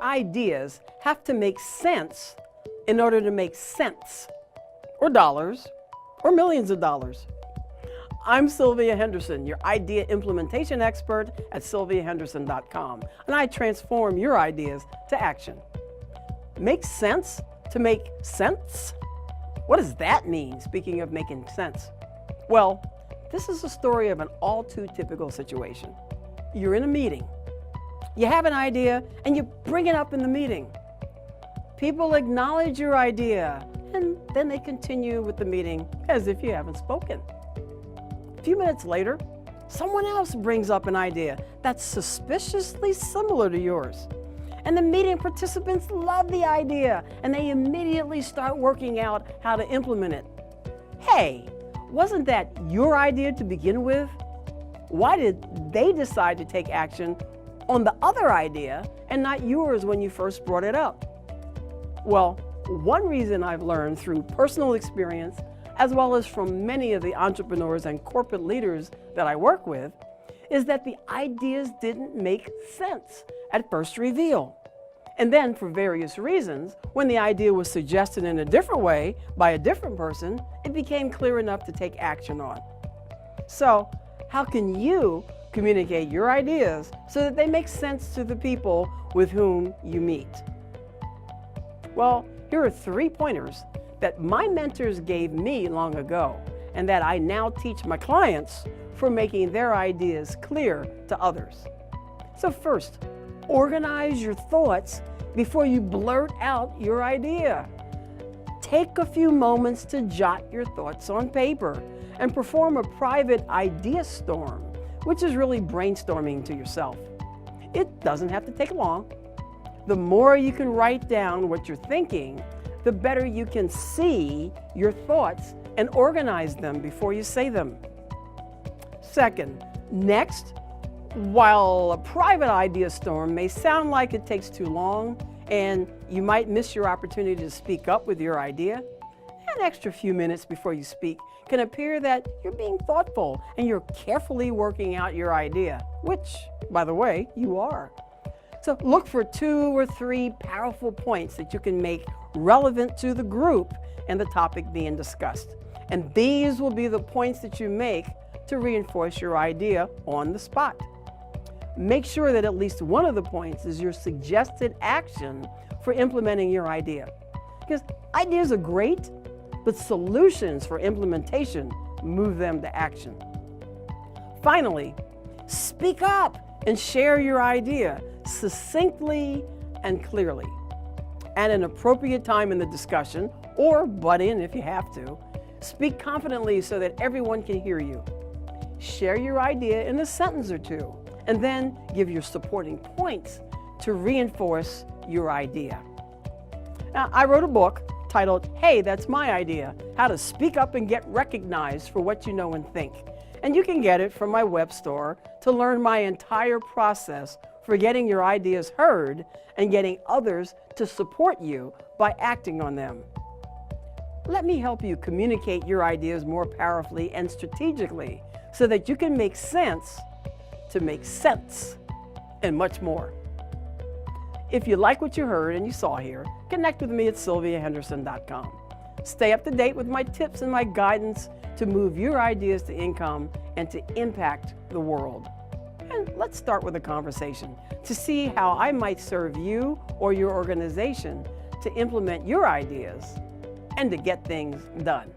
ideas have to make sense in order to make cents, or dollars, or millions of dollars. I'm Sylvia Henderson, your idea implementation expert at sylviahenderson.com, and I transform your ideas to action. Make sense to make sense? What does that mean, speaking of making sense? Well, this is a story of an all too typical situation. You're in a meeting. You have an idea and you bring it up in the meeting. People acknowledge your idea and then they continue with the meeting as if you haven't spoken. A few minutes later, someone else brings up an idea that's suspiciously similar to yours. And the meeting participants love the idea and they immediately start working out how to implement it. Hey, wasn't that your idea to begin with? Why did they decide to take action on the other idea and not yours when you first brought it up? Well, one reason I've learned through personal experience, as well as from many of the entrepreneurs and corporate leaders that I work with, is that the ideas didn't make sense at first reveal. And then, for various reasons, when the idea was suggested in a different way by a different person, it became clear enough to take action on. So, how can you communicate your ideas so that they make sense to the people with whom you meet? Well, here are 3 pointers that my mentors gave me long ago and that I now teach my clients for making their ideas clear to others. So first, organize your thoughts before you blurt out your idea. Take a few moments to jot your thoughts on paper and perform a private idea storm, which is really brainstorming to yourself. It doesn't have to take long. The more you can write down what you're thinking, the better you can see your thoughts and organize them before you say them. Second, next, while a private idea storm may sound like it takes too long and you might miss your opportunity to speak up with your idea, an extra few minutes before you speak can appear that you're being thoughtful and you're carefully working out your idea, which, by the way, you are. So look for 2 or 3 powerful points that you can make relevant to the group and the topic being discussed. And these will be the points that you make to reinforce your idea on the spot. Make sure that at least one of the points is your suggested action for implementing your idea. Because ideas are great, but solutions for implementation move them to action. Finally, speak up and share your idea succinctly and clearly. At an appropriate time in the discussion, or butt in if you have to, speak confidently so that everyone can hear you. Share your idea in a sentence or 2, and then give your supporting points to reinforce your idea. Now, I wrote a book titled, Hey, That's My Idea, How to Speak Up and Get Recognized for What You Know and Think. And you can get it from my web store to learn my entire process for getting your ideas heard and getting others to support you by acting on them. Let me help you communicate your ideas more powerfully and strategically so that you can make sense to make sense, and much more. If you like what you heard and you saw here, connect with me at sylviahenderson.com. Stay up to date with my tips and my guidance to move your ideas to income and to impact the world. And let's start with a conversation to see how I might serve you or your organization to implement your ideas and to get things done.